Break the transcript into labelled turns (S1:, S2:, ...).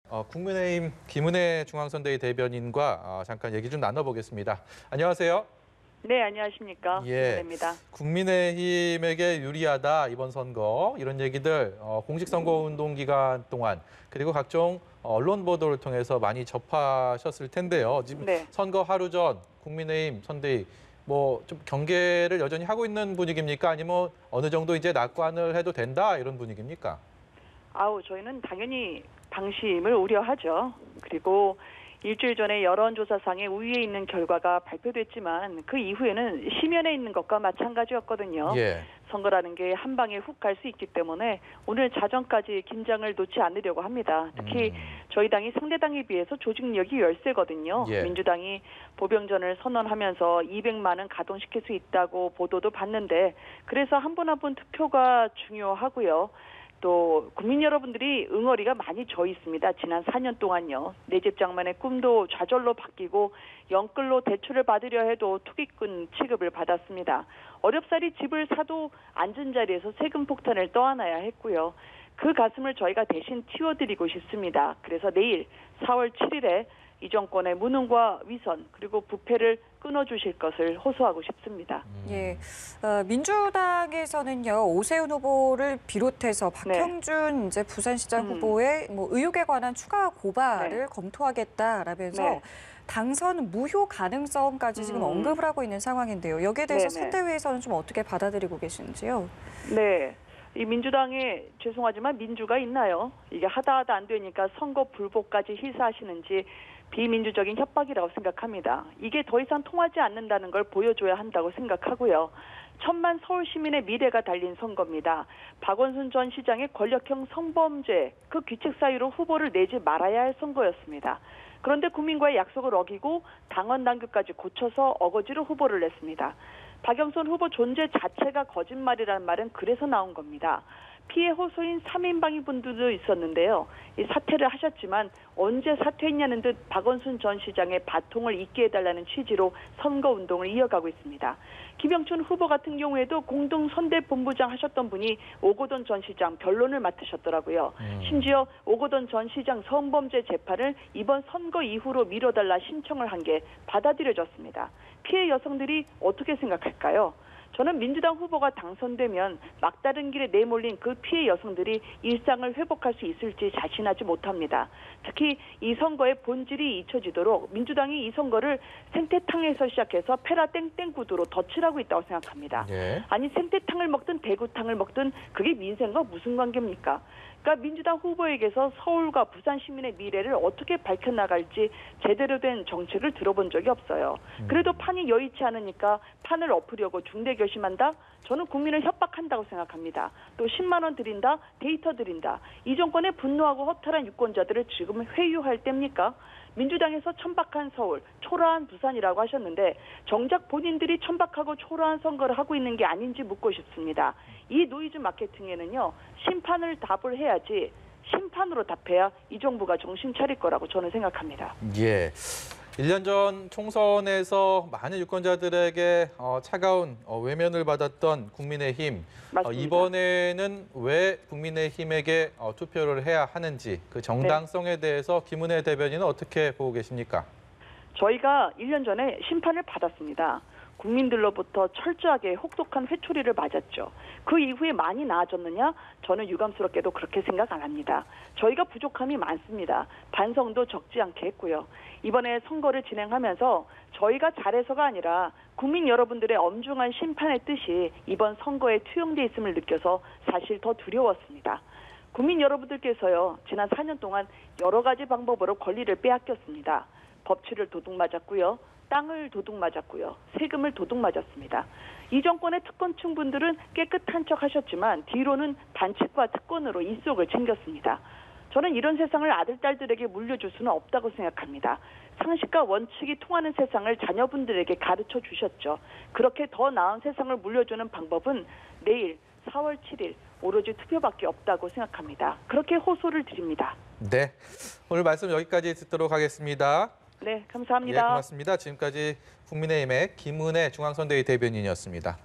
S1: 국민의힘 김은혜 중앙선대위 대변인과 잠깐 얘기 좀 나눠보겠습니다. 안녕하세요.
S2: 네, 안녕하십니까.
S1: 예,
S2: 김은혜입니다.
S1: 국민의힘에게 유리하다 이번 선거 이런 얘기들 공식선거운동 기간 동안 그리고 각종 언론 보도를 통해서 많이 접하셨을 텐데요. 지금
S2: 네.
S1: 선거 하루 전 국민의힘 선대위 뭐 좀 경계를 여전히 하고 있는 분위기입니까? 아니면 어느 정도 이제 낙관을 해도 된다 이런 분위기입니까?
S2: 저희는 당연히 방심을 우려하죠. 그리고 일주일 전에 여론조사상의 우위에 있는 결과가 발표됐지만 그 이후에는 심연에 있는 것과 마찬가지였거든요.
S1: 예.
S2: 선거라는 게 한 방에 훅 갈 수 있기 때문에 오늘 자정까지 긴장을 놓지 않으려고 합니다. 특히 저희 당이 상대당에 비해서 조직력이 열세거든요.
S1: 예.
S2: 민주당이 보병전을 선언하면서 200만 원 가동시킬 수 있다고 보도도 봤는데 그래서 한 분 한 분 투표가 중요하고요. 또 국민 여러분들이 응어리가 많이 져 있습니다. 지난 4년 동안요. 내 집 장만의 꿈도 좌절로 바뀌고 영끌로 대출을 받으려 해도 투기꾼 취급을 받았습니다. 어렵사리 집을 사도 앉은 자리에서 세금 폭탄을 떠안아야 했고요. 그 가슴을 저희가 대신 틔워드리고 싶습니다. 그래서 내일 4월 7일에 이 정권의 무능과 위선 그리고 부패를 끊어주실 것을 호소하고 싶습니다.
S3: 예, 민주당에서는요 오세훈 후보를 비롯해서 박형준 이제 부산시장 후보의 뭐 의혹에 관한 추가 고발을 검토하겠다라면서 당선 무효 가능성까지 지금 언급을 하고 있는 상황인데요. 여기에 대해서 선대위에서는 좀 어떻게 받아들이고 계시는지요?
S2: 네. 이 민주당에 죄송하지만 민주가 있나요? 이게 하다 안 되니까 선거 불복까지 희사하시는지 비민주적인 협박이라고 생각합니다. 이게 더 이상 통하지 않는다는 걸 보여줘야 한다고 생각하고요. 천만 서울 시민의 미래가 달린 선거입니다. 박원순 전 시장의 권력형 성범죄, 그 규칙 사유로 후보를 내지 말아야 할 선거였습니다. 그런데 국민과의 약속을 어기고 당원 당규까지 고쳐서 어거지로 후보를 냈습니다. 박영선 후보 존재 자체가 거짓말이라는 말은 그래서 나온 겁니다. 피해 호소인 3인방위 분들도 있었는데요. 이 사퇴를 하셨지만 언제 사퇴했냐는 듯 박원순 전 시장의 바통을 잇게 해달라는 취지로 선거운동을 이어가고 있습니다. 김영춘 후보 같은 경우에도 공동선대본부장 하셨던 분이 오거돈 전 시장 변론을 맡으셨더라고요. 심지어 오거돈 전 시장 성범죄 재판을 이번 선거 이후로 미뤄달라 신청을 한 게 받아들여졌습니다. 피해 여성들이 어떻게 생각할까요? 저는 민주당 후보가 당선되면 막다른 길에 내몰린 그 피해 여성들이 일상을 회복할 수 있을지 자신하지 못합니다. 특히 이 선거의 본질이 잊혀지도록 민주당이 이 선거를 생태탕에서 시작해서 페라 땡땡 구도로 덧칠하고 있다고 생각합니다. 아니 생태탕을 먹든 대구탕을 먹든 그게 민생과 무슨 관계입니까? 그러니까 민주당 후보에게서 서울과 부산 시민의 미래를 어떻게 밝혀나갈지 제대로 된 정책을 들어본 적이 없어요. 그래도 판이 여의치 않으니까 판을 엎으려고 중대결심한다? 저는 국민을 협박한다고 생각합니다. 또 10만 원 드린다? 데이터 드린다. 이 정권에 분노하고 허탈한 유권자들을 지금 회유할 때입니까? 민주당에서 천박한 서울, 초라한 부산이라고 하셨는데 정작 본인들이 천박하고 초라한 선거를 하고 있는 게 아닌지 묻고 싶습니다. 이 노이즈 마케팅에는요. 심판을 답을 해야지 심판으로 답해야 이 정부가 정신 차릴 거라고 저는 생각합니다.
S1: 예. 1년 전 총선에서 많은 유권자들에게 차가운 외면을 받았던 국민의힘. 이번에는 왜 국민의힘에게 투표를 해야 하는지 그 정당성에 대해서 김은혜 대변인은 어떻게 보고 계십니까?
S2: 저희가 1년 전에 심판을 받았습니다. 국민들로부터 철저하게 혹독한 회초리를 맞았죠. 그 이후에 많이 나아졌느냐? 저는 유감스럽게도 그렇게 생각 안 합니다. 저희가 부족함이 많습니다. 반성도 적지 않게 했고요. 이번에 선거를 진행하면서 저희가 잘해서가 아니라 국민 여러분들의 엄중한 심판의 뜻이 이번 선거에 투영돼 있음을 느껴서 사실 더 두려웠습니다. 국민 여러분들께서요. 지난 4년 동안 여러 가지 방법으로 권리를 빼앗겼습니다. 법치를 도둑맞았고요. 땅을 도둑맞았고요. 세금을 도둑맞았습니다. 이 정권의 특권층 분들은 깨끗한 척 하셨지만 뒤로는 반칙과 특권으로 일속을 챙겼습니다. 저는 이런 세상을 아들, 딸들에게 물려줄 수는 없다고 생각합니다. 상식과 원칙이 통하는 세상을 자녀분들에게 가르쳐 주셨죠. 그렇게 더 나은 세상을 물려주는 방법은 내일 4월 7일 오로지 투표밖에 없다고 생각합니다. 그렇게 호소를 드립니다.
S1: 네, 오늘 말씀 여기까지 듣도록 하겠습니다.
S2: 네, 감사합니다.
S1: 예, 고맙습니다. 지금까지 국민의힘의 김은혜 중앙선대위 대변인이었습니다.